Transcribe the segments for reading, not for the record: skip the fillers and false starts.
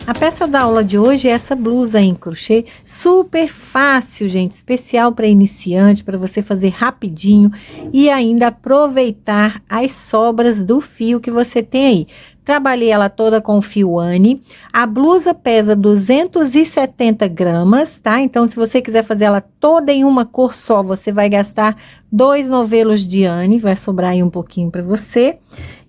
A peça da aula de hoje é essa blusa em crochê, super fácil, gente, especial para iniciante, para você fazer rapidinho e ainda aproveitar as sobras do fio que você tem aí. Trabalhei ela toda com fio Anne. A blusa pesa 270 gramas, tá? Então, se você quiser fazer ela toda em uma cor só, você vai gastar 2 novelos de Anne, vai sobrar aí um pouquinho para você.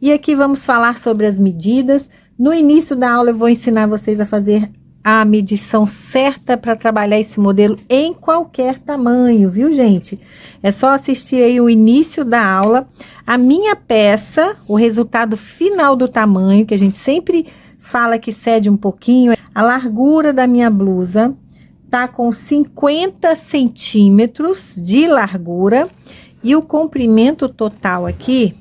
E aqui vamos falar sobre as medidas. No início da aula eu vou ensinar vocês a fazer a medição certa para trabalhar esse modelo em qualquer tamanho, viu, gente? É só assistir aí o início da aula. A minha peça, o resultado final do tamanho, que a gente sempre fala que cede um pouquinho, a largura da minha blusa tá com 50 centímetros de largura e o comprimento total aqui,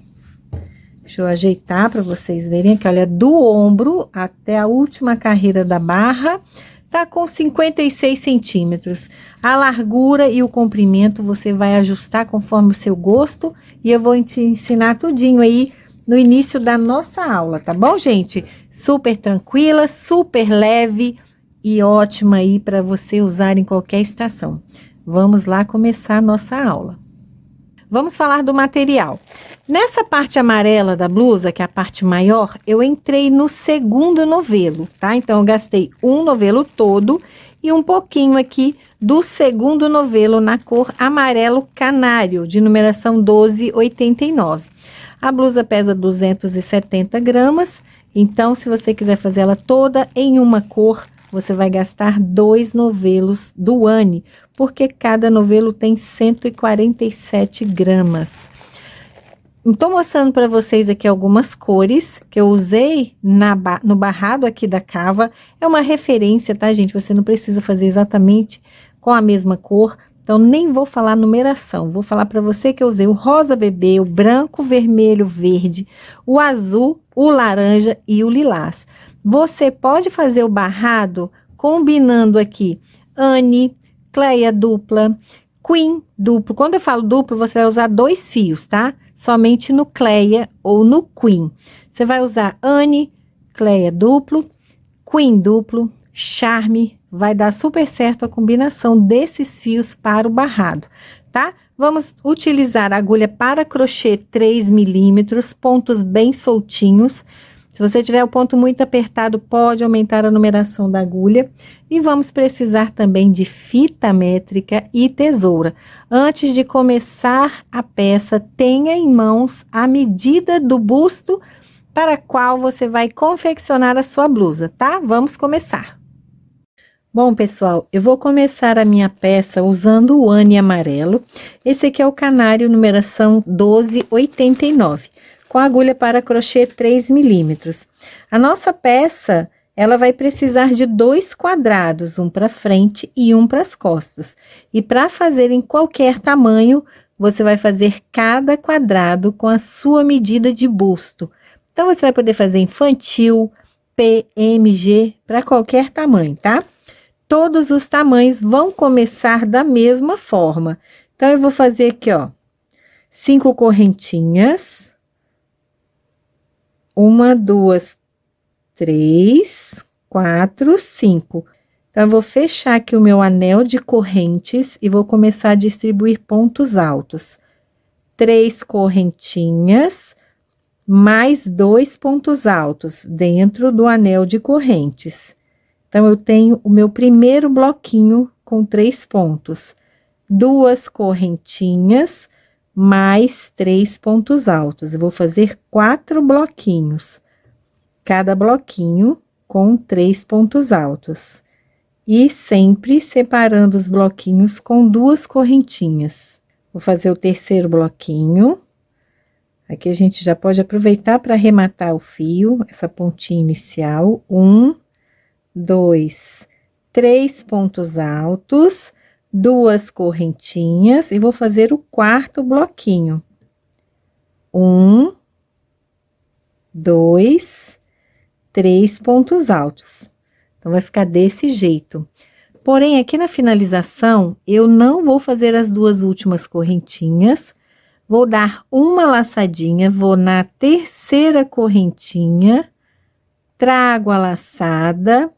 deixa eu ajeitar para vocês verem aqui, olha, do ombro até a última carreira da barra, tá com 56 centímetros. A largura e o comprimento você vai ajustar conforme o seu gosto e eu vou te ensinar tudinho aí no início da nossa aula, tá bom, gente? Super tranquila, super leve e ótima aí para você usar em qualquer estação. Vamos lá começar a nossa aula. Vamos falar do material. Nessa parte amarela da blusa, que é a parte maior, eu entrei no segundo novelo, tá? Então, eu gastei um novelo todo e um pouquinho aqui do segundo novelo na cor amarelo canário, de numeração 1289. A blusa pesa 270 gramas, então, se você quiser fazer ela toda em uma cor, você vai gastar 2 novelos do Anne, porque cada novelo tem 147 gramas. Estou mostrando para vocês aqui algumas cores que eu usei no barrado aqui da cava. É uma referência, tá, gente? Você não precisa fazer exatamente com a mesma cor. Então, nem vou falar numeração. Vou falar para você que eu usei o rosa bebê, o branco, vermelho, verde, o azul, o laranja e o lilás. Você pode fazer o barrado combinando aqui Anne, Cleia dupla, Queen duplo. Quando eu falo duplo, você vai usar 2 fios, tá? Somente no Cleia ou no Queen. Você vai usar Anne, Cleia duplo, Queen duplo, Charme. Vai dar super certo a combinação desses fios para o barrado, tá? Vamos utilizar a agulha para crochê 3 milímetros, pontos bem soltinhos. Se você tiver o ponto muito apertado, pode aumentar a numeração da agulha. E vamos precisar também de fita métrica e tesoura. Antes de começar a peça, tenha em mãos a medida do busto para a qual você vai confeccionar a sua blusa, tá? Vamos começar. Bom, pessoal, eu vou começar a minha peça usando o Anne amarelo. Esse aqui é o canário numeração 1289. Com a agulha para crochê 3 milímetros. A nossa peça, ela vai precisar de 2 quadrados, um para frente e um para as costas. E para fazer em qualquer tamanho, você vai fazer cada quadrado com a sua medida de busto. Então, você vai poder fazer infantil, PMG, para qualquer tamanho, tá? Todos os tamanhos vão começar da mesma forma. Então, eu vou fazer aqui, ó, 5 correntinhas. 1, 2, 3, 4, 5. Então, eu vou fechar aqui o meu anel de correntes e vou começar a distribuir pontos altos. 3 correntinhas, mais 2 pontos altos dentro do anel de correntes. Então, eu tenho o meu primeiro bloquinho com 3 pontos. 2 correntinhas, mais 3 pontos altos. Eu vou fazer 4 bloquinhos, cada bloquinho com 3 pontos altos. E sempre separando os bloquinhos com 2 correntinhas. Vou fazer o terceiro bloquinho. Aqui a gente já pode aproveitar para arrematar o fio, essa pontinha inicial. 1, 2, 3 pontos altos. 2 correntinhas e vou fazer o quarto bloquinho. 1, 2, 3 pontos altos. Então, vai ficar desse jeito. Porém, aqui na finalização, eu não vou fazer as 2 últimas correntinhas. Vou dar uma laçadinha, vou na terceira correntinha, trago a laçada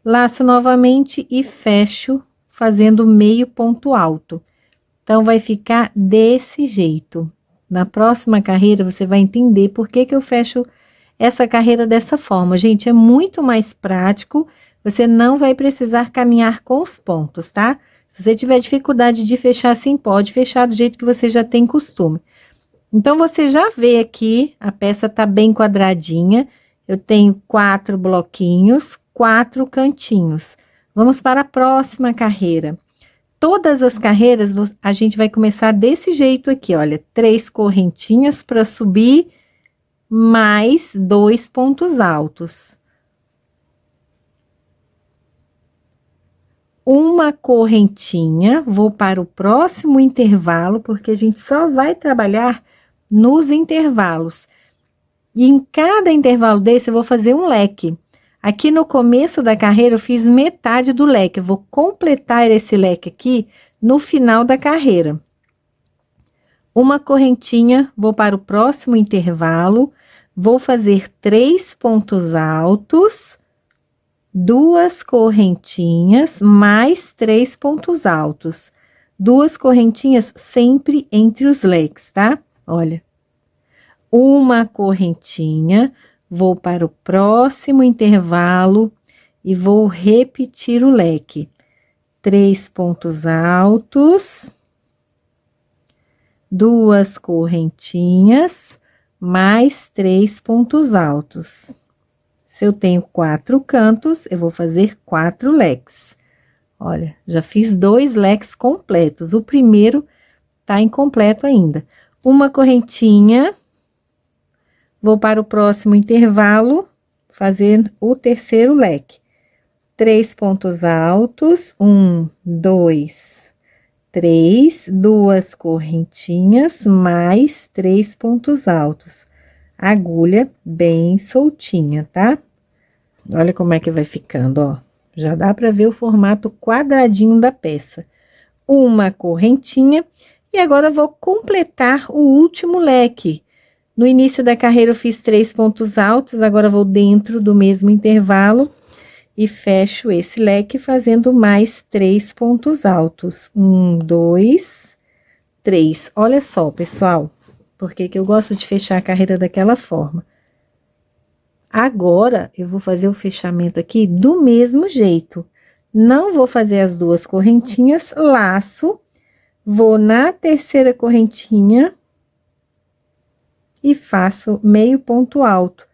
laço novamente e fecho fazendo meio ponto alto. Então, vai ficar desse jeito. Na próxima carreira, você vai entender por que que eu fecho essa carreira dessa forma. Gente, é muito mais prático, você não vai precisar caminhar com os pontos, tá? Se você tiver dificuldade de fechar assim, pode fechar do jeito que você já tem costume. Então, você já vê aqui, a peça tá bem quadradinha, eu tenho 4 bloquinhos, 4 cantinhos. Vamos para a próxima carreira. Todas as carreiras, a gente vai começar desse jeito aqui, olha, 3 correntinhas para subir, mais 2 pontos altos. Uma correntinha, vou para o próximo intervalo, porque a gente só vai trabalhar nos intervalos. E em cada intervalo desse, eu vou fazer um leque. Aqui no começo da carreira, eu fiz metade do leque. Eu vou completar esse leque aqui no final da carreira. Uma correntinha, vou para o próximo intervalo, vou fazer 3 pontos altos, 2 correntinhas, mais 3 pontos altos. 2 correntinhas sempre entre os leques, tá? Olha. Uma correntinha, vou para o próximo intervalo e vou repetir o leque. 3 pontos altos, 2 correntinhas, mais 3 pontos altos. Se eu tenho 4 cantos, eu vou fazer 4 leques. Olha, já fiz 2 leques completos. O primeiro tá incompleto ainda. Uma correntinha, vou para o próximo intervalo, fazer o terceiro leque. 3 pontos altos, 1, 2, 3, 2 correntinhas, mais 3 pontos altos. Agulha bem soltinha, tá? Olha como é que vai ficando, ó. Já dá para ver o formato quadradinho da peça. Uma correntinha, e agora vou completar o último leque. No início da carreira eu fiz 3 pontos altos, agora vou dentro do mesmo intervalo e fecho esse leque fazendo mais 3 pontos altos. 1, 2, 3. Olha só, pessoal, por que que eu gosto de fechar a carreira daquela forma. Agora, eu vou fazer o fechamento aqui do mesmo jeito. Não vou fazer as 2 correntinhas, laço, vou na terceira correntinha e faço meio ponto alto.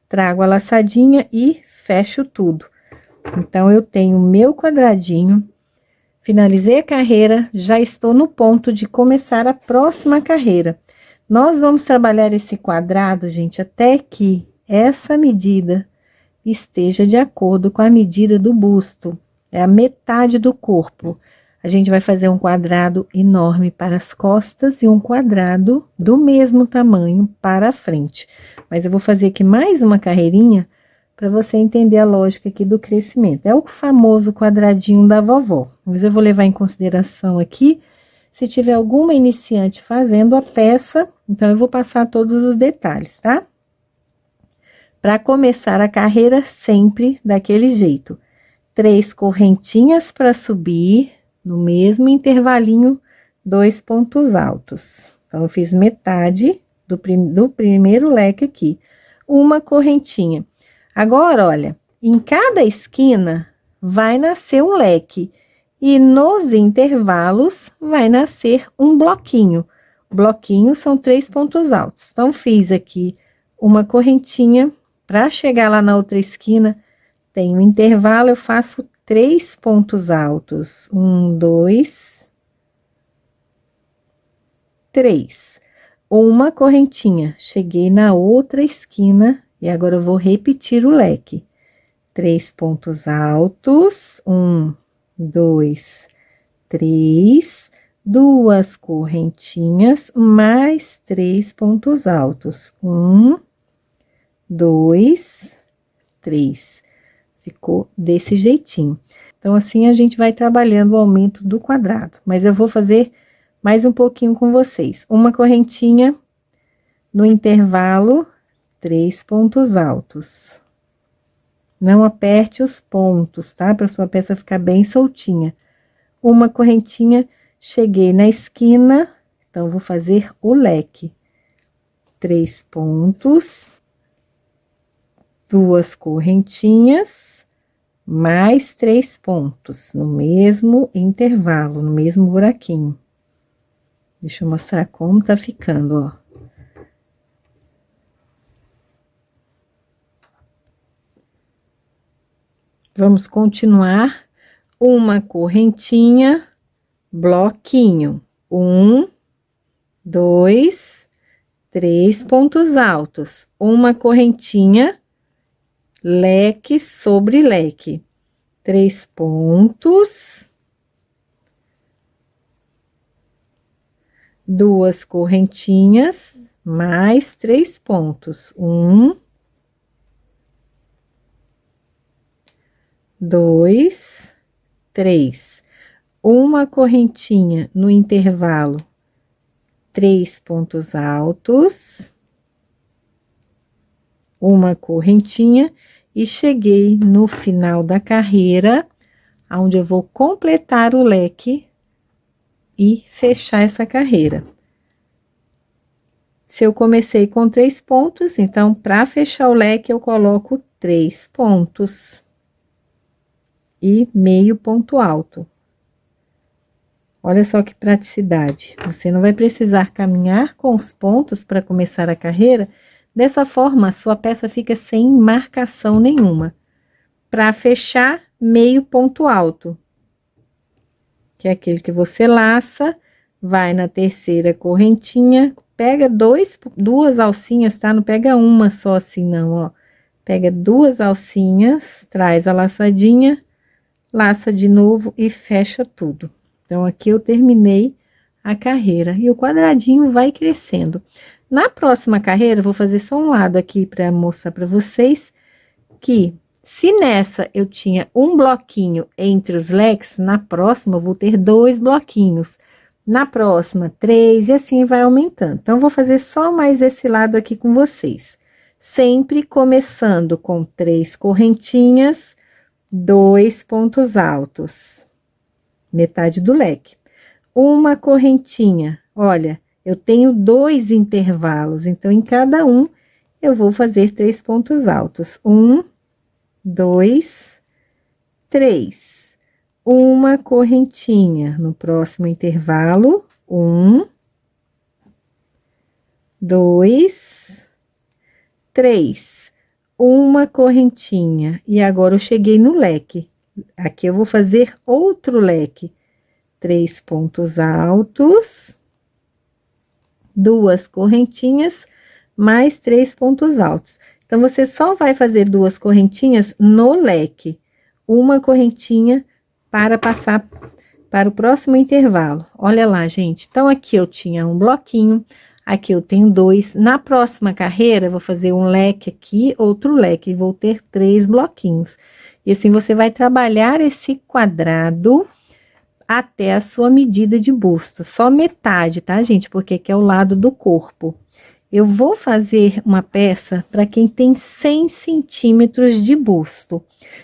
Trago a laçadinha e fecho tudo. Então, eu tenho meu quadradinho, finalizei a carreira, já estou no ponto de começar a próxima carreira. Nós vamos trabalhar esse quadrado, gente, até que essa medida esteja de acordo com a medida do busto. É a metade do corpo. A gente vai fazer um quadrado enorme para as costas e um quadrado do mesmo tamanho para a frente. Mas eu vou fazer aqui mais uma carreirinha para você entender a lógica aqui do crescimento. É o famoso quadradinho da vovó. Mas eu vou levar em consideração aqui, se tiver alguma iniciante fazendo a peça, então eu vou passar todos os detalhes, tá? Para começar a carreira, sempre daquele jeito. 3 correntinhas para subir, no mesmo intervalinho, 2 pontos altos. Então, eu fiz metade do primeiro leque aqui. Uma correntinha. Agora, olha, em cada esquina vai nascer um leque. E nos intervalos vai nascer um bloquinho. Bloquinho são 3 pontos altos. Então, fiz aqui uma correntinha. Para chegar lá na outra esquina, tem um intervalo, eu faço 3 pontos altos. 1, 2, 3. Uma correntinha. Cheguei na outra esquina e agora eu vou repetir o leque. 3 pontos altos. 1, 2, 3. 2 correntinhas, mais 3 pontos altos. 1, 2, 3. Ficou desse jeitinho. Então, assim, a gente vai trabalhando o aumento do quadrado. Mas eu vou fazer mais um pouquinho com vocês. Uma correntinha no intervalo, 3 pontos altos. Não aperte os pontos, tá? Para sua peça ficar bem soltinha. Uma correntinha, cheguei na esquina, então vou fazer o leque. 3 pontos, 2 correntinhas, mais 3 pontos, no mesmo intervalo, no mesmo buraquinho. Deixa eu mostrar como tá ficando, ó. Vamos continuar. Uma correntinha, bloquinho. 1, 2, 3 pontos altos. Uma correntinha, leque sobre leque. 3 pontos. 2 correntinhas, mais 3 pontos. 1, 2, 3. Uma correntinha no intervalo, 3 pontos altos. Uma correntinha e cheguei no final da carreira, onde eu vou completar o leque e fechar essa carreira. Se eu comecei com 3 pontos, então, para fechar o leque, eu coloco 3 pontos e meio ponto alto. Olha só que praticidade. Você não vai precisar caminhar com os pontos para começar a carreira. Dessa forma, a sua peça fica sem marcação nenhuma. Para fechar, meio ponto alto, que é aquele que você laça, vai na terceira correntinha, pega duas alcinhas, tá? Não pega uma só assim, não, ó. Pega 2 alcinhas, traz a laçadinha, laça de novo e fecha tudo. Então, aqui eu terminei a carreira e o quadradinho vai crescendo. Na próxima carreira, eu vou fazer só um lado aqui para mostrar para vocês que, se nessa eu tinha um bloquinho entre os leques, na próxima eu vou ter 2 bloquinhos. Na próxima, 3, e assim vai aumentando. Então, vou fazer só mais esse lado aqui com vocês. Sempre começando com 3 correntinhas, 2 pontos altos. Metade do leque. Uma correntinha, olha, eu tenho 2 intervalos, então, em cada um, eu vou fazer 3 pontos altos. 1, 2, 3. Uma correntinha no próximo intervalo. 1, 2, 3. Uma correntinha. E agora eu cheguei no leque. Aqui eu vou fazer outro leque. 3 pontos altos. 2 correntinhas, mais 3 pontos altos. Então, você só vai fazer 2 correntinhas no leque. Uma correntinha para passar para o próximo intervalo. Olha lá, gente. Então, aqui eu tinha um bloquinho, aqui eu tenho 2. Na próxima carreira, eu vou fazer um leque aqui, outro leque, e vou ter 3 bloquinhos. E assim, você vai trabalhar esse quadrado até a sua medida de busto. Só metade, tá, gente? Porque aqui é o lado do corpo. Eu vou fazer uma peça para quem tem 100 centímetros de busto.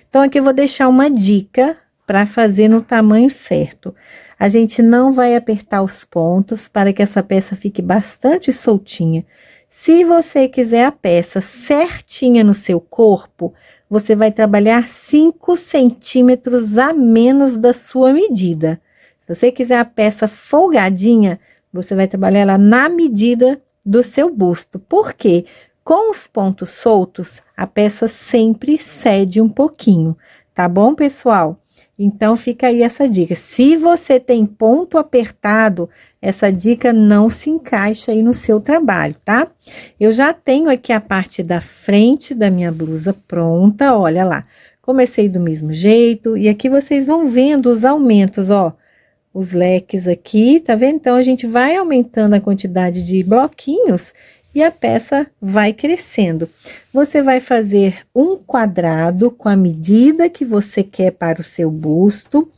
Então, aqui eu vou deixar uma dica para fazer no tamanho certo. A gente não vai apertar os pontos para que essa peça fique bastante soltinha. Se você quiser a peça certinha no seu corpo, você vai trabalhar 5 centímetros a menos da sua medida. Se você quiser a peça folgadinha, você vai trabalhar ela na medida do seu busto. Por quê? Com os pontos soltos, a peça sempre cede um pouquinho, tá bom, pessoal? Então, fica aí essa dica. Se você tem ponto apertado, essa dica não se encaixa aí no seu trabalho, tá? Eu já tenho aqui a parte da frente da minha blusa pronta, olha lá. Comecei do mesmo jeito, e aqui vocês vão vendo os aumentos, ó. Os leques aqui, tá vendo? Então, a gente vai aumentando a quantidade de bloquinhos e a peça vai crescendo. Você vai fazer um quadrado com a medida que você quer para o seu busto.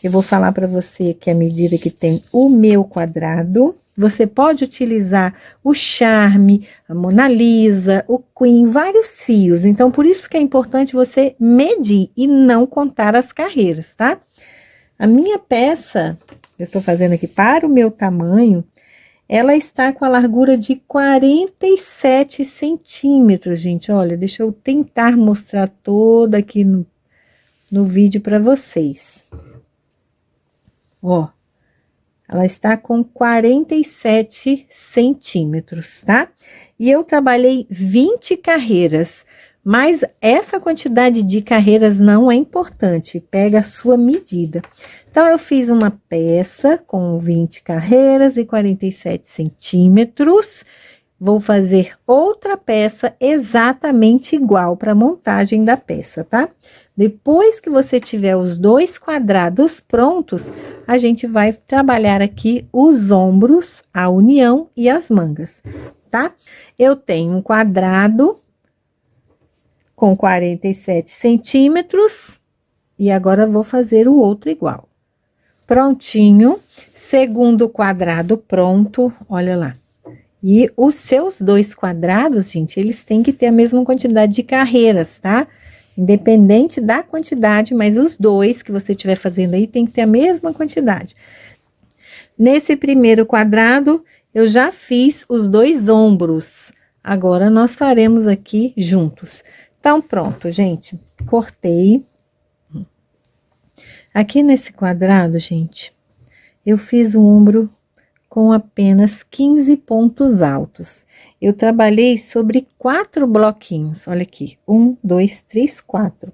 Eu vou falar para você que a medida que tem o meu quadrado. Você pode utilizar o Charme, a Mona Lisa, o Queen, vários fios. Então, por isso que é importante você medir e não contar as carreiras, tá? A minha peça, eu estou fazendo aqui para o meu tamanho, ela está com a largura de 47 centímetros, gente. Olha, deixa eu tentar mostrar toda aqui no vídeo para vocês. Ó. Ela está com 47 centímetros, tá? E eu trabalhei 20 carreiras, mas essa quantidade de carreiras não é importante, pega a sua medida. Então, eu fiz uma peça com 20 carreiras e 47 centímetros. Vou fazer outra peça exatamente igual para a montagem da peça, tá? Depois que você tiver os dois quadrados prontos, a gente vai trabalhar aqui os ombros, a união e as mangas, tá? Eu tenho um quadrado com 47 centímetros e agora vou fazer o outro igual. Prontinho, segundo quadrado pronto, olha lá. E os seus dois quadrados, gente, eles têm que ter a mesma quantidade de carreiras, tá? Independente da quantidade, mas os dois que você estiver fazendo aí tem que ter a mesma quantidade. Nesse primeiro quadrado, eu já fiz os dois ombros. Agora, nós faremos aqui juntos. Então, pronto, gente. Cortei. Aqui nesse quadrado, gente, eu fiz o ombro com apenas 15 pontos altos. Eu trabalhei sobre 4 bloquinhos, olha aqui, 1, 2, 3, 4.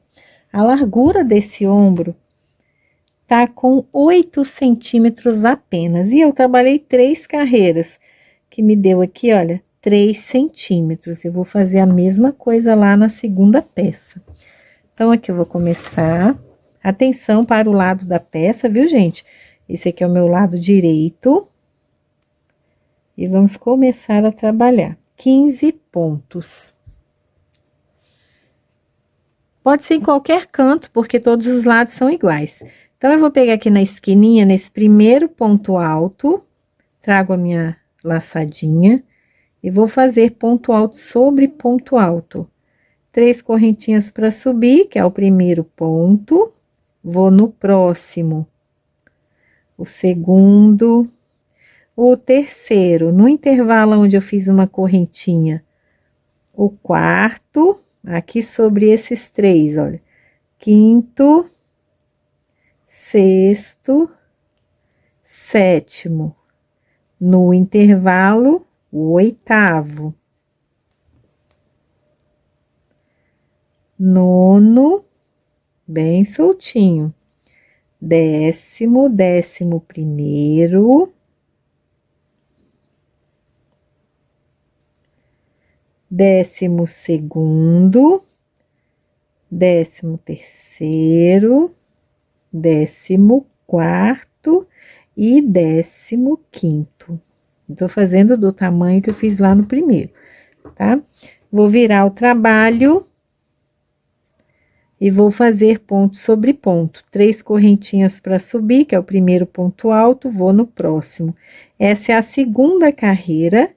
A largura desse ombro tá com 8 centímetros apenas, e eu trabalhei 3 carreiras, que me deu aqui, olha, 3 centímetros. Eu vou fazer a mesma coisa lá na segunda peça. Então, aqui eu vou começar, atenção para o lado da peça, viu, gente? Esse aqui é o meu lado direito. E vamos começar a trabalhar 15 pontos. Pode ser em qualquer canto, porque todos os lados são iguais. Então, eu vou pegar aqui na esquininha, nesse primeiro ponto alto, trago a minha laçadinha e vou fazer ponto alto sobre ponto alto. 3 correntinhas para subir, que é o primeiro ponto. Vou no próximo, o segundo. O terceiro, no intervalo onde eu fiz uma correntinha, o quarto, aqui sobre esses 3, olha, quinto, sexto, sétimo, no intervalo, o oitavo, nono, bem soltinho, décimo, 11º, 12º, 13º, 14º e 15º. Tô fazendo do tamanho que eu fiz lá no primeiro, tá? Vou virar o trabalho e vou fazer ponto sobre ponto. 3 correntinhas para subir, que é o primeiro ponto alto, vou no próximo. Essa é a segunda carreira.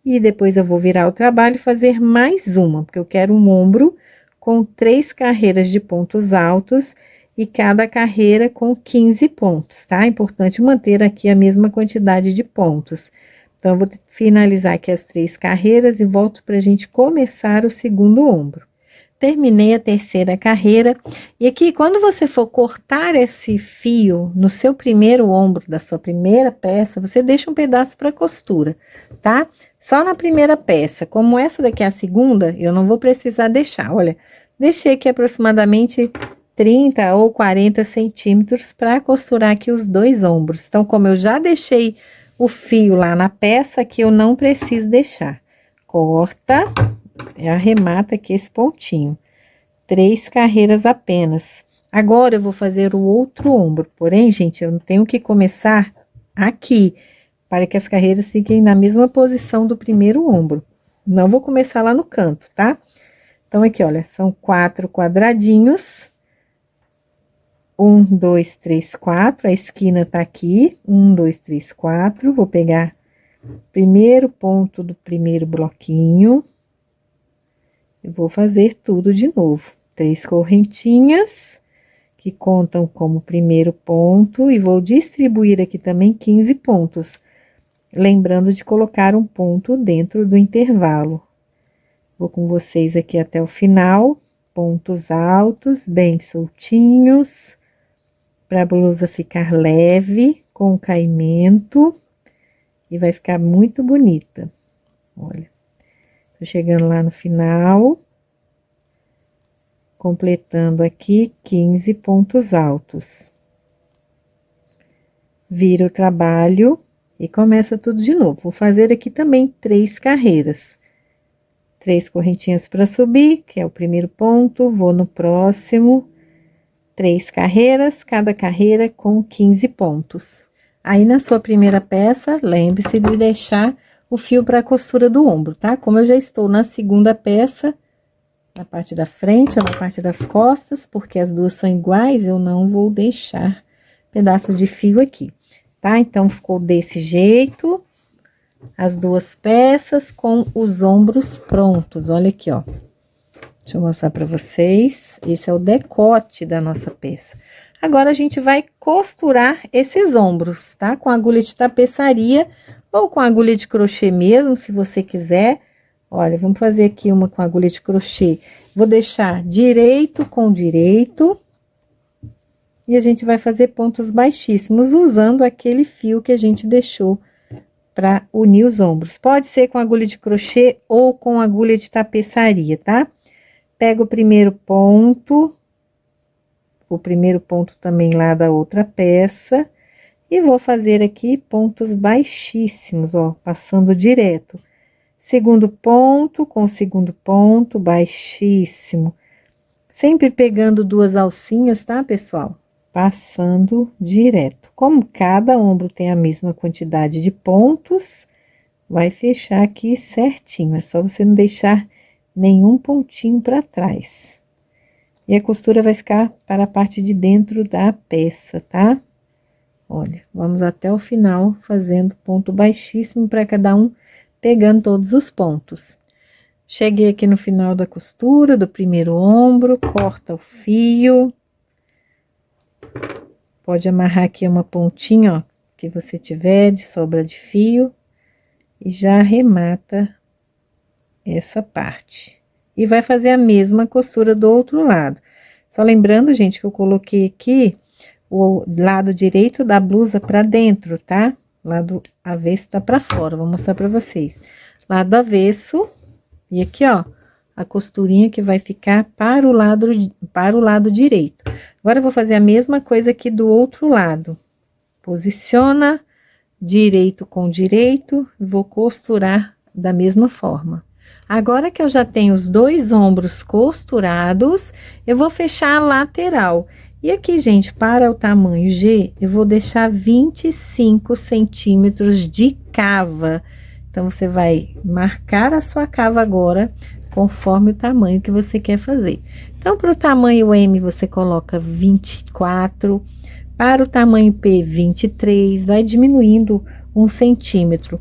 E depois eu vou virar o trabalho e fazer mais uma, porque eu quero um ombro com 3 carreiras de pontos altos e cada carreira com 15 pontos, tá? É importante manter aqui a mesma quantidade de pontos. Então, eu vou finalizar aqui as 3 carreiras e volto pra gente começar o segundo ombro. Terminei a terceira carreira, e aqui, quando você for cortar esse fio no seu primeiro ombro da sua primeira peça, você deixa um pedaço para costura, tá? Só na primeira peça, como essa daqui é a segunda, eu não vou precisar deixar, olha, deixei aqui aproximadamente 30 ou 40 centímetros para costurar aqui os dois ombros. Então, como eu já deixei o fio lá na peça, aqui eu não preciso deixar. Corta, arremata aqui esse pontinho. 3 carreiras apenas. Agora, eu vou fazer o outro ombro, porém, gente, eu tenho que começar aqui, para que as carreiras fiquem na mesma posição do primeiro ombro. Não vou começar lá no canto, tá? Então, aqui, olha, são 4 quadradinhos. 1, 2, 3, 4, a esquina tá aqui, 1, 2, 3, 4, vou pegar o primeiro ponto do primeiro bloquinho, e vou fazer tudo de novo, 3 correntinhas, que contam como primeiro ponto, e vou distribuir aqui também 15 pontos, lembrando de colocar um ponto dentro do intervalo. Vou com vocês aqui até o final, pontos altos, bem soltinhos, para a blusa ficar leve, com caimento, e vai ficar muito bonita. Olha, tô chegando lá no final, completando aqui 15 pontos altos. Vira o trabalho e começa tudo de novo. Vou fazer aqui também 3 carreiras. 3 correntinhas para subir, que é o primeiro ponto, vou no próximo, 3 carreiras, cada carreira com 15 pontos. Aí, na sua primeira peça, lembre-se de deixar o fio para a costura do ombro, tá? Como eu já estou na segunda peça, na parte da frente ou na parte das costas, porque as duas são iguais, eu não vou deixar pedaço de fio aqui, tá? Então, ficou desse jeito, as duas peças com os ombros prontos, olha aqui, ó. Deixa eu mostrar para vocês, esse é o decote da nossa peça. Agora, a gente vai costurar esses ombros, tá? Com agulha de tapeçaria ou com agulha de crochê mesmo, se você quiser. Olha, vamos fazer aqui uma com agulha de crochê. Vou deixar direito com direito. E a gente vai fazer pontos baixíssimos, usando aquele fio que a gente deixou para unir os ombros. Pode ser com agulha de crochê ou com agulha de tapeçaria, tá? Pego o primeiro ponto também lá da outra peça, e vou fazer aqui pontos baixíssimos, ó, passando direto. Segundo ponto com segundo ponto, baixíssimo. Sempre pegando 2 alcinhas, tá, pessoal? Passando direto. Como cada ombro tem a mesma quantidade de pontos, vai fechar aqui certinho. É só você não deixar nenhum pontinho para trás. E a costura vai ficar para a parte de dentro da peça, tá? Olha, vamos até o final fazendo ponto baixíssimo para cada um, pegando todos os pontos. Cheguei aqui no final da costura do primeiro ombro, corta o fio. Pode amarrar aqui uma pontinha, ó, que você tiver de sobra de fio, e já arremata essa parte. E vai fazer a mesma costura do outro lado. Só lembrando, gente, que eu coloquei aqui o lado direito da blusa para dentro, tá? Lado avesso tá para fora, vou mostrar para vocês. Lado avesso, e aqui, ó, a costurinha que vai ficar para o lado direito. Agora, eu vou fazer a mesma coisa aqui do outro lado. Posiciona direito com direito, vou costurar da mesma forma. Agora que eu já tenho os 2 ombros costurados, eu vou fechar a lateral. E aqui, gente, para o tamanho G, eu vou deixar 25 centímetros de cava. Então, você vai marcar a sua cava agora, conforme o tamanho que você quer fazer. Então, para o tamanho M, você coloca 24, para o tamanho P, 23, vai diminuindo 1 centímetro.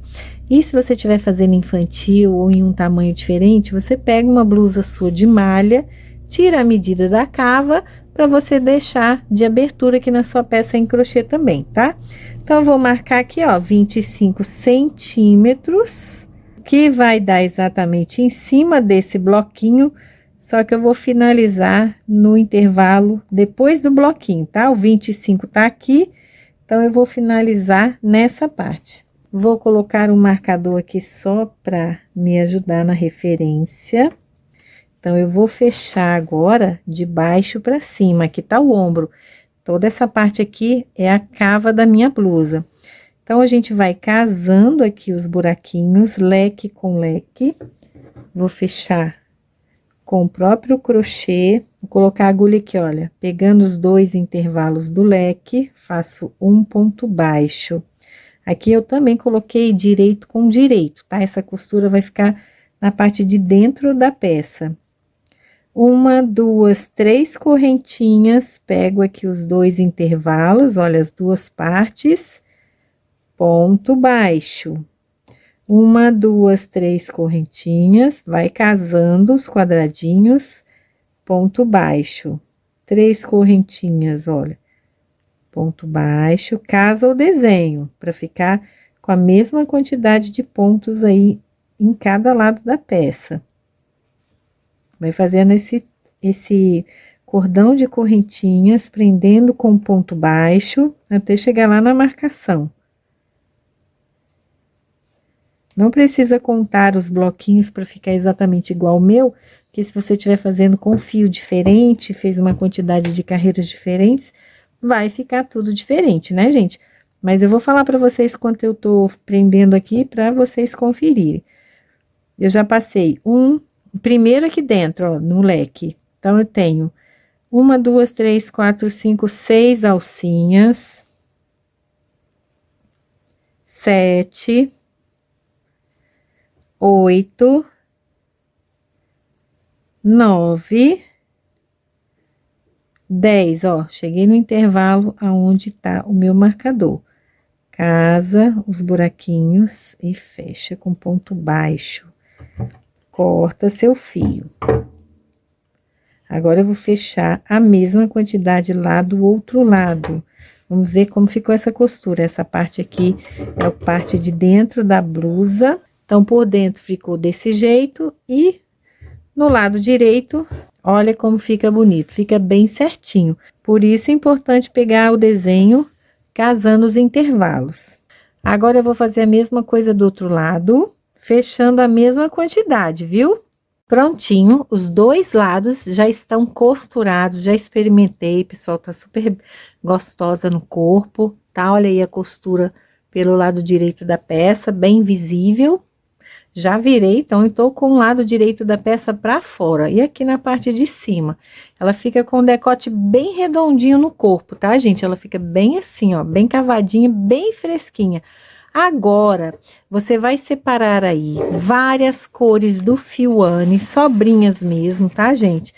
E se você estiver fazendo infantil ou em um tamanho diferente, você pega uma blusa sua de malha, tira a medida da cava, para você deixar de abertura aqui na sua peça em crochê também, tá? Então, eu vou marcar aqui, ó, 25 centímetros, que vai dar exatamente em cima desse bloquinho, só que eu vou finalizar no intervalo depois do bloquinho, tá? O 25 tá aqui, então, eu vou finalizar nessa parte. Vou colocar um marcador aqui só para me ajudar na referência. Então, eu vou fechar agora de baixo para cima, aqui tá o ombro. Toda essa parte aqui é a cava da minha blusa. Então, a gente vai casando aqui os buraquinhos, leque com leque. Vou fechar com o próprio crochê. Vou colocar a agulha aqui, olha, pegando os 2 intervalos do leque, faço um ponto baixo. Aqui eu também coloquei direito com direito, tá? Essa costura vai ficar na parte de dentro da peça. uma, duas, três correntinhas, pego aqui os dois intervalos, olha as duas partes, ponto baixo. Uma, duas, três correntinhas, vai casando os quadradinhos, ponto baixo. Três correntinhas, olha, ponto baixo, casa o desenho, para ficar com a mesma quantidade de pontos aí em cada lado da peça. Vai fazendo esse cordão de correntinhas, prendendo com ponto baixo, até chegar lá na marcação. Não precisa contar os bloquinhos para ficar exatamente igual ao meu, porque se você estiver fazendo com fio diferente, fez uma quantidade de carreiras diferentes, vai ficar tudo diferente, né, gente? Mas eu vou falar para vocês quanto eu tô prendendo aqui para vocês conferirem. Eu já passei primeiro aqui dentro, ó, no leque. Então, eu tenho uma, duas, três, quatro, cinco, seis alcinhas. 7, 8, 9, 10, ó. Cheguei no intervalo aonde tá o meu marcador. Casa os buraquinhos e fecha com ponto baixo. Corta seu fio. Agora, eu vou fechar a mesma quantidade lá do outro lado. Vamos ver como ficou essa costura. Essa parte aqui é a parte de dentro da blusa. Então, por dentro ficou desse jeito e no lado direito, olha como fica bonito. Fica bem certinho. Por isso, é importante pegar o desenho casando os intervalos. Agora, eu vou fazer a mesma coisa do outro lado, fechando a mesma quantidade, viu? Prontinho, os dois lados já estão costurados, já experimentei, pessoal, tá super gostosa no corpo, tá? Olha aí a costura pelo lado direito da peça, bem visível. Já virei, então, eu tô com o lado direito da peça pra fora, e aqui na parte de cima, ela fica com o decote bem redondinho no corpo, tá, gente? Ela fica bem assim, ó, bem cavadinha, bem fresquinha. Agora, você vai separar aí várias cores do fio Anne, sobrinhas mesmo, tá, gente?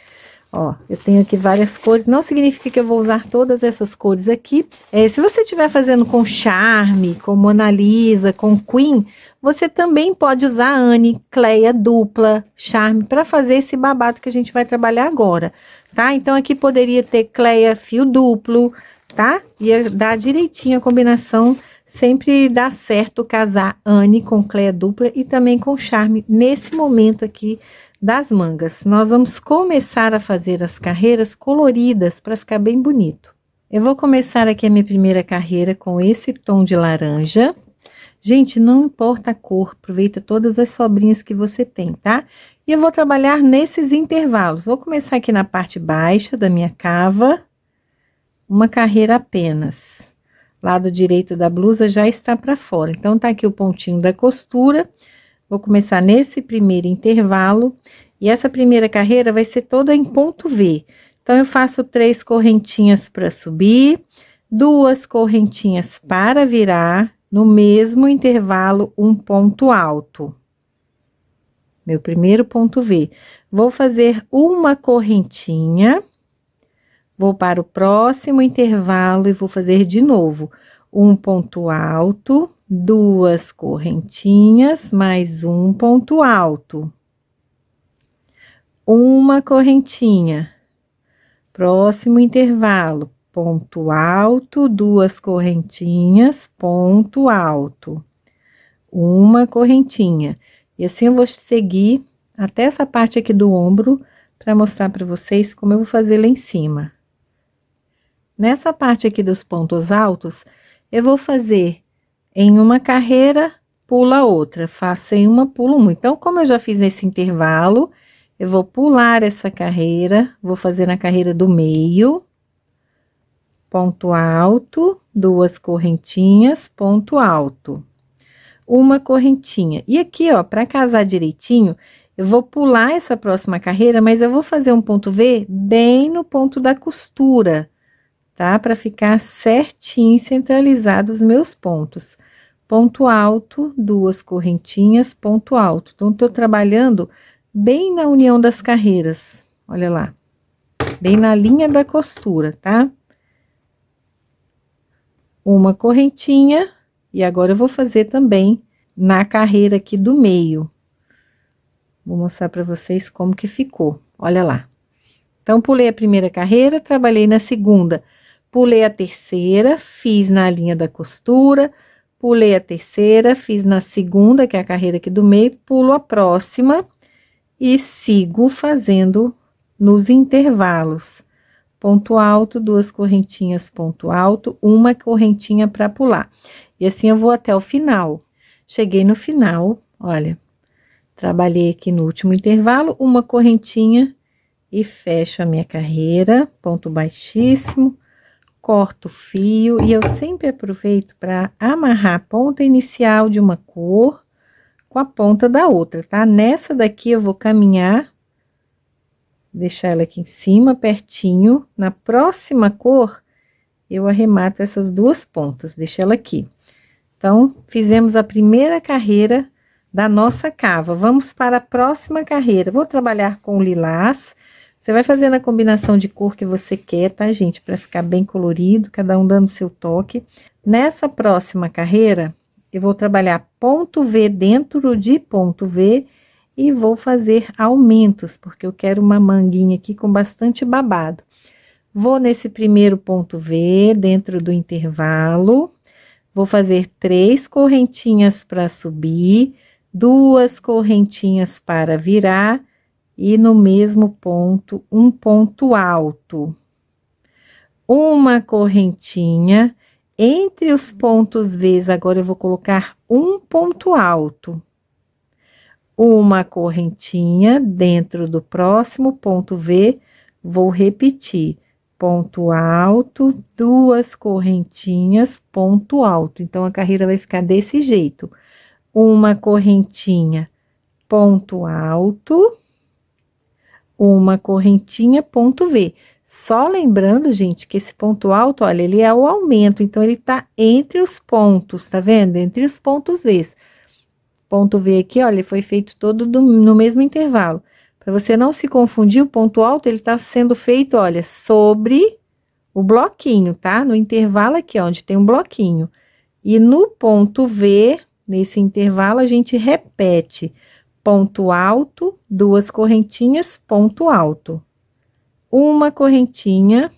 Ó, eu tenho aqui várias cores, não significa que eu vou usar todas essas cores aqui. Se você estiver fazendo com Charme, com Mona Lisa, com Queen, você também pode usar Anne, Cleia dupla, Charme, para fazer esse babado que a gente vai trabalhar agora, tá? Então, aqui poderia ter Cleia fio duplo, tá? Ia dar direitinho a combinação. Sempre dá certo casar Anne com Cleia dupla e também com Charme nesse momento aqui das mangas. Nós vamos começar a fazer as carreiras coloridas para ficar bem bonito. Eu vou começar aqui a minha primeira carreira com esse tom de laranja. Gente, não importa a cor, aproveita todas as sobrinhas que você tem, tá? E eu vou trabalhar nesses intervalos. Vou começar aqui na parte baixa da minha cava, uma carreira apenas. Lado direito da blusa já está para fora. Então, tá aqui o pontinho da costura. Vou começar nesse primeiro intervalo. E essa primeira carreira vai ser toda em ponto V. Então, eu faço 3 correntinhas para subir, 2 correntinhas para virar, no mesmo intervalo, um ponto alto. Meu primeiro ponto V. Vou fazer uma correntinha. Vou para o próximo intervalo e vou fazer de novo um ponto alto, 2 correntinhas, mais um ponto alto. Uma correntinha. Próximo intervalo, ponto alto, 2 correntinhas, ponto alto. Uma correntinha. E assim eu vou seguir até essa parte aqui do ombro para mostrar para vocês como eu vou fazer lá em cima. Nessa parte aqui dos pontos altos, eu vou fazer em uma carreira, pula outra, faço em uma, pulo uma. Então, como eu já fiz esse intervalo, eu vou pular essa carreira, vou fazer na carreira do meio, ponto alto, 2 correntinhas, ponto alto, uma correntinha. E aqui, ó, para casar direitinho, eu vou pular essa próxima carreira, mas eu vou fazer um ponto V bem no ponto da costura, tá? Para ficar certinho, centralizado os meus pontos. Ponto alto, 2 correntinhas, ponto alto. Então, tô trabalhando bem na união das carreiras, olha lá. Bem na linha da costura, tá? Uma correntinha, e agora eu vou fazer também na carreira aqui do meio. Vou mostrar para vocês como que ficou, olha lá. Então, pulei a primeira carreira, trabalhei na segunda, pulei a terceira, fiz na linha da costura, pulei a terceira, fiz na segunda, que é a carreira aqui do meio, pulo a próxima e sigo fazendo nos intervalos. Ponto alto, duas correntinhas, ponto alto, uma correntinha para pular. E assim eu vou até o final. Cheguei no final, olha, trabalhei aqui no último intervalo, uma correntinha e fecho a minha carreira, ponto baixíssimo, corto o fio e eu sempre aproveito para amarrar a ponta inicial de uma cor com a ponta da outra, tá? Nessa daqui eu vou caminhar, deixar ela aqui em cima, pertinho. Na próxima cor, eu arremato essas duas pontas, deixo ela aqui. Então, fizemos a primeira carreira da nossa cava. Vamos para a próxima carreira. Vou trabalhar com lilás. Você vai fazendo a combinação de cor que você quer, tá, gente? Para ficar bem colorido, cada um dando seu toque. Nessa próxima carreira, eu vou trabalhar ponto V dentro de ponto V e vou fazer aumentos, porque eu quero uma manguinha aqui com bastante babado. Vou nesse primeiro ponto V, dentro do intervalo, vou fazer 3 correntinhas para subir, 2 correntinhas para virar, e no mesmo ponto, um ponto alto. Uma correntinha, entre os pontos V's, agora eu vou colocar um ponto alto. Uma correntinha dentro do próximo ponto V, vou repetir, ponto alto, 2 correntinhas, ponto alto. Então, a carreira vai ficar desse jeito. Uma correntinha, ponto alto, uma correntinha, ponto V. Só lembrando, gente, que esse ponto alto, olha, ele é o aumento, então ele tá entre os pontos, tá vendo? Entre os pontos V's. Ponto V aqui, olha, ele foi feito todo no mesmo intervalo. Para você não se confundir, o ponto alto, ele tá sendo feito, olha, sobre o bloquinho, tá? No intervalo aqui, ó, onde tem um bloquinho. E no ponto V, nesse intervalo, a gente repete ponto alto, 2 correntinhas, ponto alto. Uma correntinha,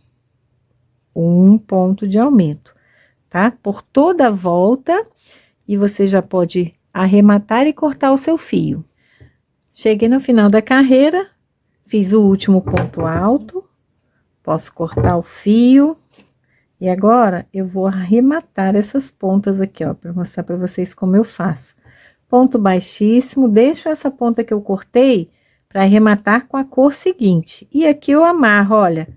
um ponto de aumento, tá? Por toda a volta, e você já pode arrematar e cortar o seu fio. Cheguei no final da carreira, fiz o último ponto alto, posso cortar o fio, e agora eu vou arrematar essas pontas aqui, ó, para mostrar para vocês como eu faço. Ponto baixíssimo, deixo essa ponta que eu cortei para arrematar com a cor seguinte. E aqui eu amarro, olha,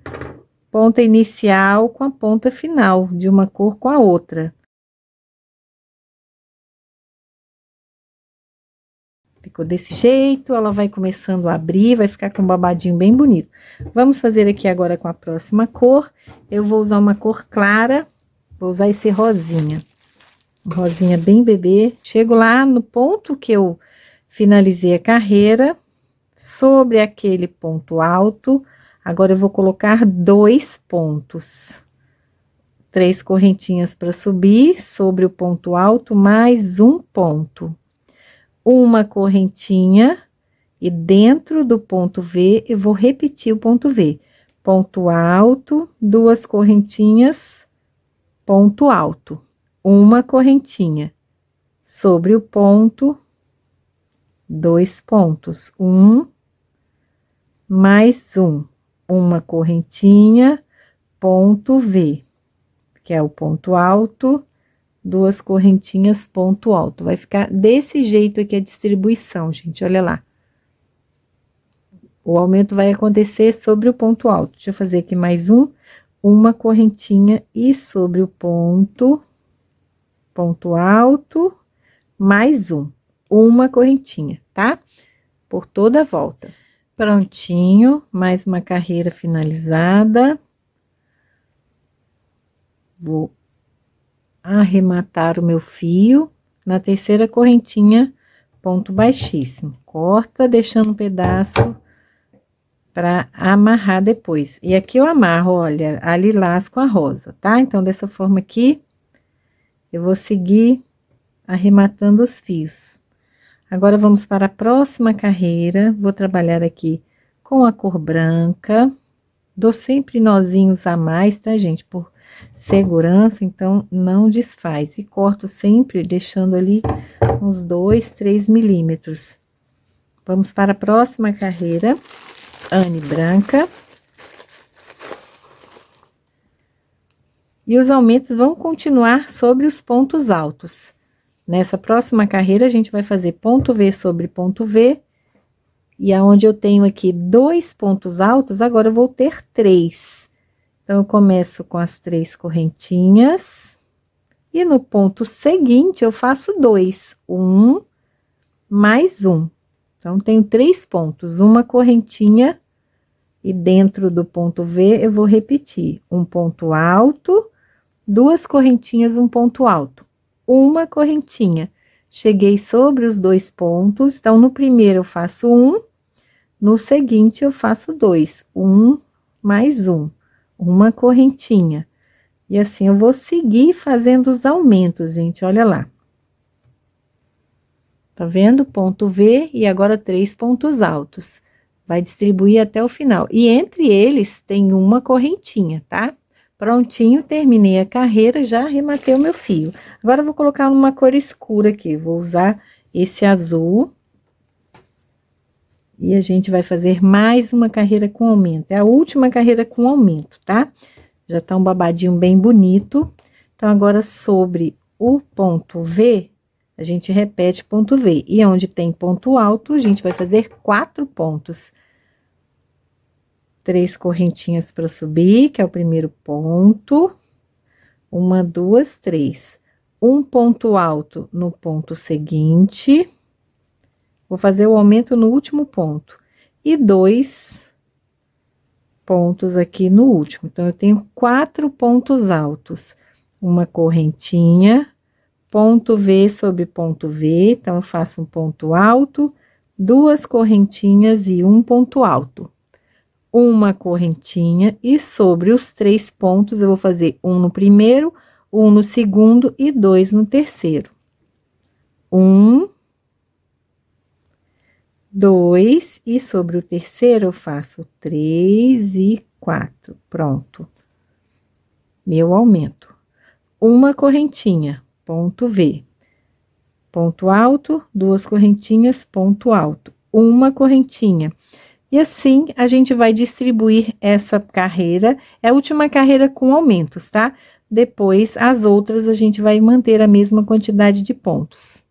ponta inicial com a ponta final, de uma cor com a outra. Ficou desse jeito, ela vai começando a abrir, vai ficar com um babadinho bem bonito. Vamos fazer aqui agora com a próxima cor. Eu vou usar uma cor clara, vou usar esse rosinha. Rosinha bem bebê. Chego lá no ponto que eu finalizei a carreira, sobre aquele ponto alto, agora eu vou colocar 2 pontos. 3 correntinhas para subir, sobre o ponto alto, mais um ponto. Uma correntinha, e dentro do ponto V, eu vou repetir o ponto V. Ponto alto, 2 correntinhas, ponto alto. Uma correntinha, sobre o ponto, 2 pontos, mais uma correntinha, ponto V, que é o ponto alto, 2 correntinhas, ponto alto. Vai ficar desse jeito aqui a distribuição, gente, olha lá. O aumento vai acontecer sobre o ponto alto. Deixa eu fazer aqui mais uma correntinha e sobre o ponto alto, mais uma correntinha, tá? Por toda a volta. Prontinho, mais uma carreira finalizada. Vou arrematar o meu fio na terceira correntinha, ponto baixíssimo. Corta, deixando um pedaço para amarrar depois. E aqui eu amarro, olha, a lilás com a rosa, tá? Então, dessa forma aqui, eu vou seguir arrematando os fios. Agora, vamos para a próxima carreira. Vou trabalhar aqui com a cor branca. Dou sempre nozinhos a mais, tá, gente? Por segurança, então, não desfaz. E corto sempre deixando ali uns 2, 3 milímetros. Vamos para a próxima carreira. Anne branca. E os aumentos vão continuar sobre os pontos altos. Nessa próxima carreira, a gente vai fazer ponto V sobre ponto V. E aonde eu tenho aqui 2 pontos altos, agora eu vou ter 3. Então, eu começo com as 3 correntinhas. E no ponto seguinte, eu faço 2. 1 mais 1. Então, tenho 3 pontos, uma correntinha, e dentro do ponto V, eu vou repetir um ponto alto, 2 correntinhas, um ponto alto, uma correntinha. Cheguei sobre os 2 pontos, então, no primeiro eu faço 1, no seguinte eu faço 2, 1 mais 1, uma correntinha. E assim, eu vou seguir fazendo os aumentos, gente, olha lá. Tá vendo? Ponto V e agora 3 pontos altos. Vai distribuir até o final. E entre eles tem uma correntinha, tá? Prontinho, terminei a carreira, já arrematei o meu fio. Agora, eu vou colocar numa cor escura aqui. Vou usar esse azul. E a gente vai fazer mais uma carreira com aumento. É a última carreira com aumento, tá? Já tá um babadinho bem bonito. Então, agora, sobre o ponto V, a gente repete ponto V. E onde tem ponto alto, a gente vai fazer 4 pontos. 3 correntinhas para subir, que é o primeiro ponto. 1, 2, 3. Um ponto alto no ponto seguinte. Vou fazer o aumento no último ponto. E 2 pontos aqui no último. Então, eu tenho 4 pontos altos. Uma correntinha. Ponto V sobre ponto V, então, eu faço um ponto alto, 2 correntinhas e um ponto alto. Uma correntinha, e sobre os 3 pontos, eu vou fazer um no primeiro, um no segundo e 2 no terceiro. 1, 2, e sobre o terceiro, eu faço 3 e 4. Pronto. Meu aumento. Uma correntinha. Ponto V, ponto alto, 2 correntinhas, ponto alto, uma correntinha. E assim, a gente vai distribuir essa carreira, é a última carreira com aumentos, tá? Depois, as outras, a gente vai manter a mesma quantidade de pontos.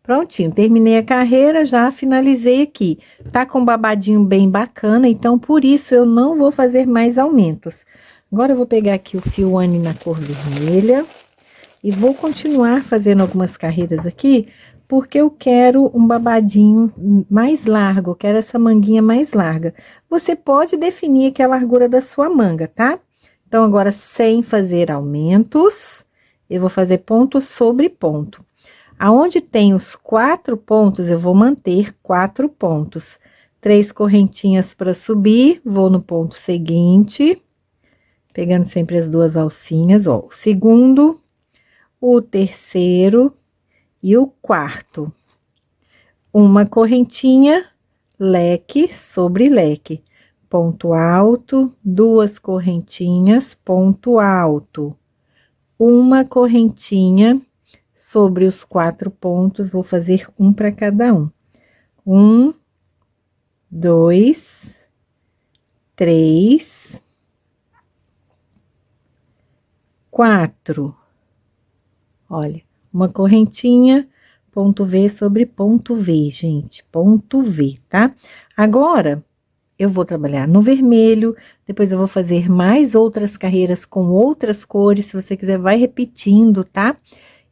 Prontinho, terminei a carreira, já finalizei aqui. Tá com um babadinho bem bacana, então, por isso, eu não vou fazer mais aumentos. Agora, eu vou pegar aqui o fio Anne na cor vermelha. E vou continuar fazendo algumas carreiras aqui, porque eu quero um babadinho mais largo, eu quero essa manguinha mais larga. Você pode definir aqui a largura da sua manga, tá? Então, agora, sem fazer aumentos, eu vou fazer ponto sobre ponto. Aonde tem os 4 pontos, eu vou manter 4 pontos. 3 correntinhas para subir, vou no ponto seguinte, pegando sempre as 2 alcinhas, ó, o segundo, o terceiro e o quarto. Uma correntinha, leque sobre leque. Ponto alto, 2 correntinhas, ponto alto. Uma correntinha sobre os 4 pontos, vou fazer um para cada um. 1, 2, 3, 4. Olha, uma correntinha, ponto V sobre ponto V, gente, ponto V, tá? Agora, eu vou trabalhar no vermelho, depois eu vou fazer mais outras carreiras com outras cores, se você quiser, vai repetindo, tá?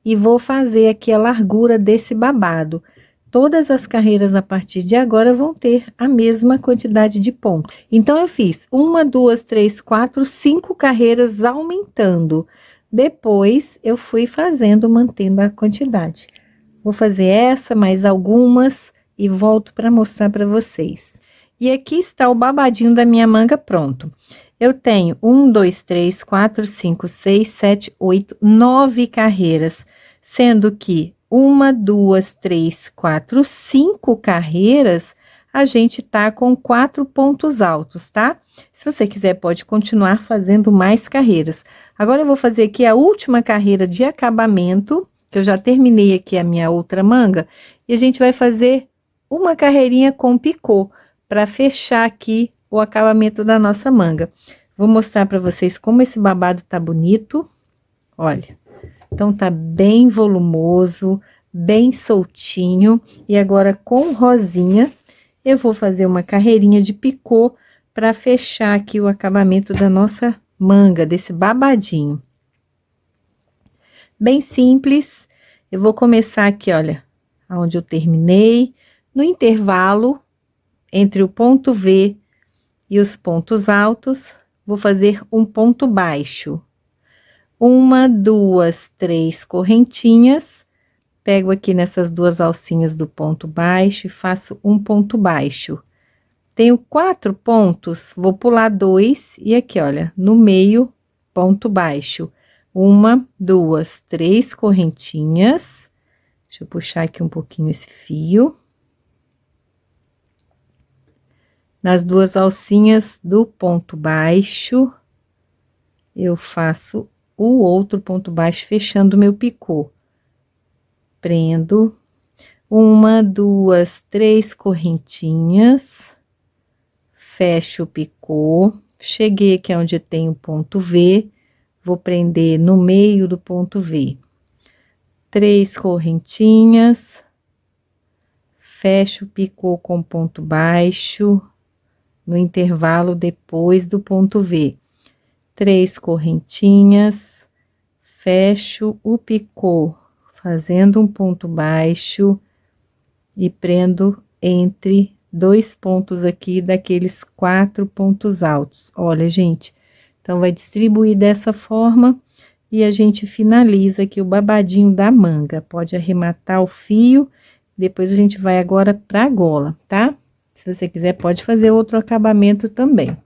E vou fazer aqui a largura desse babado. Todas as carreiras a partir de agora vão ter a mesma quantidade de pontos. Então, eu fiz 1, 2, 3, 4, 5 carreiras aumentando. Depois, eu fui fazendo, mantendo a quantidade. Vou fazer essa, mais algumas, e volto para mostrar para vocês. E aqui está o babadinho da minha manga pronto. Eu tenho 1, 2, 3, 4, 5, 6, 7, 8, 9 carreiras, sendo que 1, 2, 3, 4, 5 carreiras, a gente tá com 4 pontos altos, tá? Se você quiser, pode continuar fazendo mais carreiras. Agora, eu vou fazer aqui a última carreira de acabamento, que eu já terminei aqui a minha outra manga, e a gente vai fazer uma carreirinha com picô, para fechar aqui o acabamento da nossa manga. Vou mostrar para vocês como esse babado tá bonito. Olha, então tá bem volumoso, bem soltinho. E agora com rosinha, eu vou fazer uma carreirinha de picô para fechar aqui o acabamento da nossa manga, desse babadinho. Bem simples. Eu vou começar aqui, olha, aonde eu terminei. No intervalo entre o ponto V e os pontos altos, vou fazer um ponto baixo. 1, 2, 3 correntinhas, pego aqui nessas duas alcinhas do ponto baixo e faço um ponto baixo. Tenho 4 pontos, vou pular 2 e aqui, olha, no meio, ponto baixo. 1, 2, 3 correntinhas. Deixa eu puxar aqui um pouquinho esse fio. Nas duas alcinhas do ponto baixo, eu faço o outro ponto baixo, fechando o meu picô. Prendo 1, 2, 3 correntinhas, fecho o picô, cheguei aqui onde tem o ponto V, vou prender no meio do ponto V. 3 correntinhas, fecho o picô com ponto baixo, no intervalo depois do ponto V. 3 correntinhas, fecho o picô, fazendo um ponto baixo e prendo entre 2 pontos aqui daqueles 4 pontos altos. Olha, gente, então vai distribuir dessa forma e a gente finaliza aqui o babadinho da manga. Pode arrematar o fio, depois a gente vai agora pra gola, tá? Se você quiser, pode fazer outro acabamento também.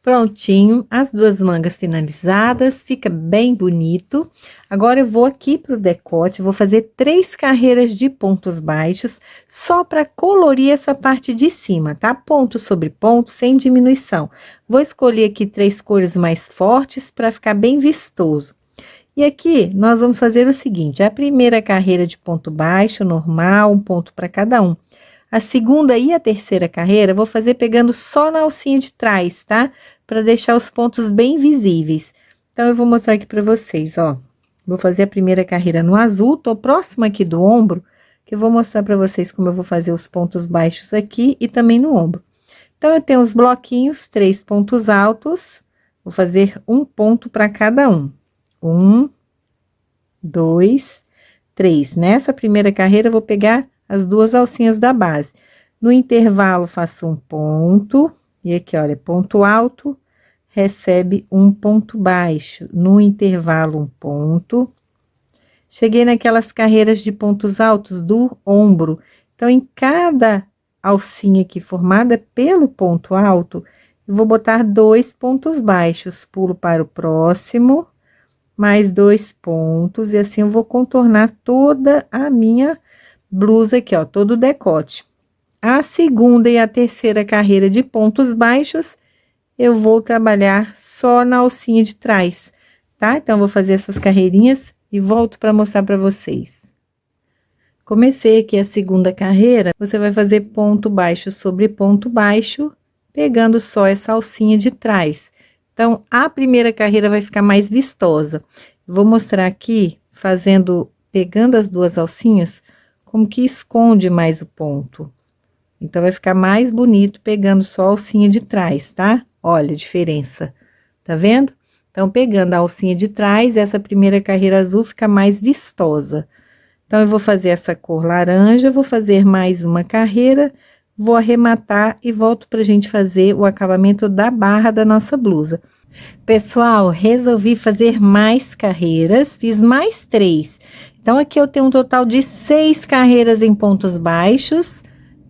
Prontinho, as duas mangas finalizadas, fica bem bonito. Agora, eu vou aqui pro decote, vou fazer 3 carreiras de pontos baixos, só para colorir essa parte de cima, tá? Ponto sobre ponto, sem diminuição. Vou escolher aqui 3 cores mais fortes, para ficar bem vistoso. E aqui, nós vamos fazer o seguinte, a primeira carreira de ponto baixo, normal, um ponto para cada um. A segunda e a terceira carreira, vou fazer pegando só na alcinha de trás, tá? Para deixar os pontos bem visíveis. Então, eu vou mostrar aqui para vocês, ó. Vou fazer a primeira carreira no azul, tô próximo aqui do ombro, que eu vou mostrar para vocês como eu vou fazer os pontos baixos aqui e também no ombro. Então, eu tenho os bloquinhos, 3 pontos altos, vou fazer um ponto para cada um. 1, 2, 3. Nessa primeira carreira, eu vou pegar as duas alcinhas da base. No intervalo, faço um ponto, e aqui, olha, ponto alto, recebe um ponto baixo. No intervalo, um ponto. Cheguei naquelas carreiras de pontos altos do ombro. Então, em cada alcinha aqui formada pelo ponto alto, eu vou botar 2 pontos baixos. Pulo para o próximo, mais 2 pontos, e assim eu vou contornar toda a minha blusa aqui, ó, todo o decote. A segunda e a terceira carreira de pontos baixos, eu vou trabalhar só na alcinha de trás, tá? Então, eu vou fazer essas carreirinhas e volto para mostrar para vocês. Comecei aqui a segunda carreira, você vai fazer ponto baixo sobre ponto baixo, pegando só essa alcinha de trás. Então, a primeira carreira vai ficar mais vistosa. Vou mostrar aqui, pegando as duas alcinhas, como que esconde mais o ponto. Então, vai ficar mais bonito pegando só a alcinha de trás, tá? Olha a diferença, tá vendo? Então, pegando a alcinha de trás, essa primeira carreira azul fica mais vistosa. Então, eu vou fazer essa cor laranja, vou fazer mais uma carreira, vou arrematar e volto pra gente fazer o acabamento da barra da nossa blusa. Pessoal, resolvi fazer mais carreiras, fiz mais 3. Então, aqui eu tenho um total de 6 carreiras em pontos baixos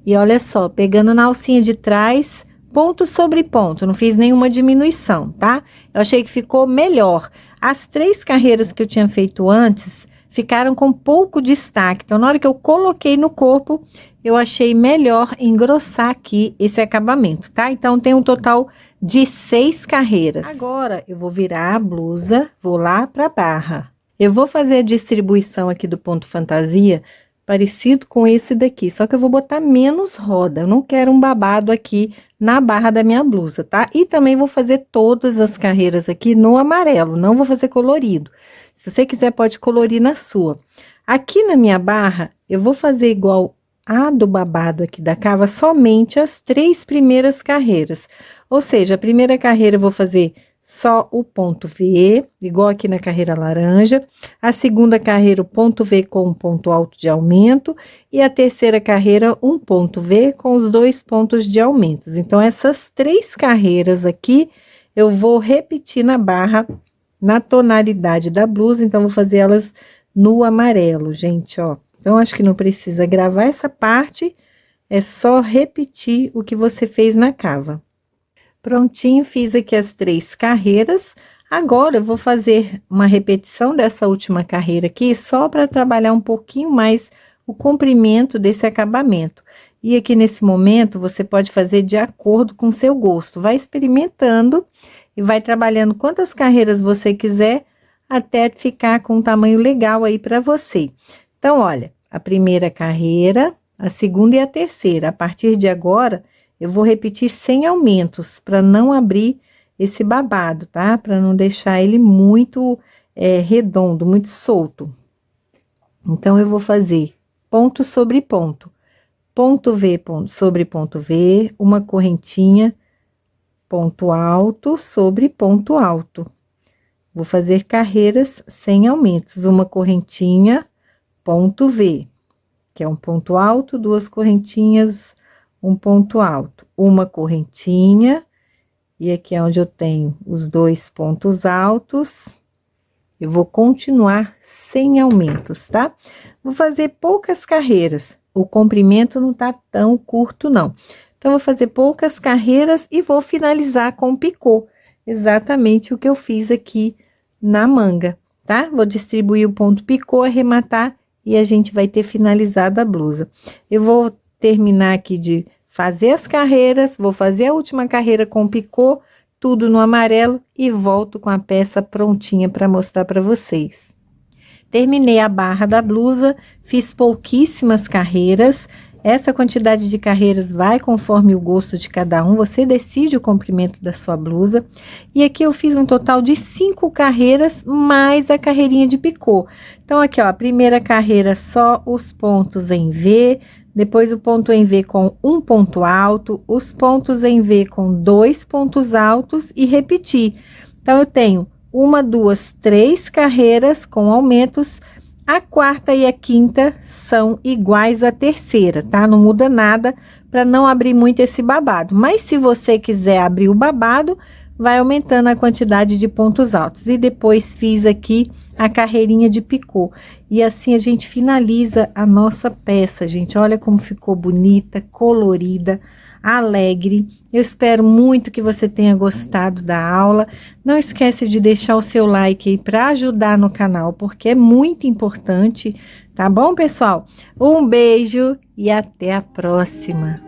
E olha só, pegando na alcinha de trás, ponto sobre ponto, não fiz nenhuma diminuição, tá? Eu achei que ficou melhor. As 3 carreiras que eu tinha feito antes ficaram com pouco destaque. Então, na hora que eu coloquei no corpo, eu achei melhor engrossar aqui esse acabamento, tá? Então, tem um total de 6 carreiras. Agora, eu vou virar a blusa, vou lá pra barra. Eu vou fazer a distribuição aqui do ponto fantasia, parecido com esse daqui, só que eu vou botar menos roda. Eu não quero um babado aqui na barra da minha blusa, tá? E também vou fazer todas as carreiras aqui no amarelo, não vou fazer colorido. Se você quiser, pode colorir na sua. Aqui na minha barra, eu vou fazer igual a do babado aqui da cava, somente as 3 primeiras carreiras. Ou seja, a primeira carreira eu vou fazer só o ponto V, igual aqui na carreira laranja. A segunda carreira, o ponto V com um ponto alto de aumento. E a terceira carreira, um ponto V com os 2 pontos de aumentos. Então, essas 3 carreiras aqui, eu vou repetir na barra, na tonalidade da blusa. Então, vou fazer elas no amarelo, gente, ó. Então, acho que não precisa gravar essa parte, é só repetir o que você fez na cava. Prontinho, fiz aqui as 3 carreiras. Agora, eu vou fazer uma repetição dessa última carreira aqui, só para trabalhar um pouquinho mais o comprimento desse acabamento. E aqui nesse momento, você pode fazer de acordo com o seu gosto. Vai experimentando e vai trabalhando quantas carreiras você quiser, até ficar com um tamanho legal aí para você. Então, olha, a primeira carreira, a segunda e a terceira. A partir de agora, eu vou repetir sem aumentos, para não abrir esse babado, tá? Para não deixar ele muito redondo, muito solto. Então, eu vou fazer ponto sobre ponto. Ponto V sobre ponto V, uma correntinha, ponto alto sobre ponto alto. Vou fazer carreiras sem aumentos, uma correntinha, ponto V, que é um ponto alto, 2 correntinhas, um ponto alto, uma correntinha, e aqui é onde eu tenho os 2 pontos altos. Eu vou continuar sem aumentos, tá? Vou fazer poucas carreiras, o comprimento não tá tão curto, não. Então, vou fazer poucas carreiras e vou finalizar com picô, exatamente o que eu fiz aqui na manga, tá? Vou distribuir o ponto picô, arrematar e a gente vai ter finalizado a blusa. Eu vou terminar aqui de fazer as carreiras, vou fazer a última carreira com picô, tudo no amarelo e volto com a peça prontinha para mostrar para vocês. Terminei a barra da blusa, fiz pouquíssimas carreiras. Essa quantidade de carreiras vai conforme o gosto de cada um, você decide o comprimento da sua blusa. E aqui eu fiz um total de 5 carreiras, mais a carreirinha de picô. Então, aqui, ó, a primeira carreira só os pontos em V, depois o ponto em V com um ponto alto, os pontos em V com 2 pontos altos e repetir. Então, eu tenho 1, 2, 3 carreiras com aumentos. A quarta e a quinta são iguais à terceira, tá? Não muda nada para não abrir muito esse babado. Mas se você quiser abrir o babado, vai aumentando a quantidade de pontos altos. E depois fiz aqui a carreirinha de picô. E assim a gente finaliza a nossa peça, gente. Olha como ficou bonita, colorida, alegre. Eu espero muito que você tenha gostado da aula. Não esquece de deixar o seu like aí para ajudar no canal, porque é muito importante, tá bom, pessoal? Um beijo e até a próxima.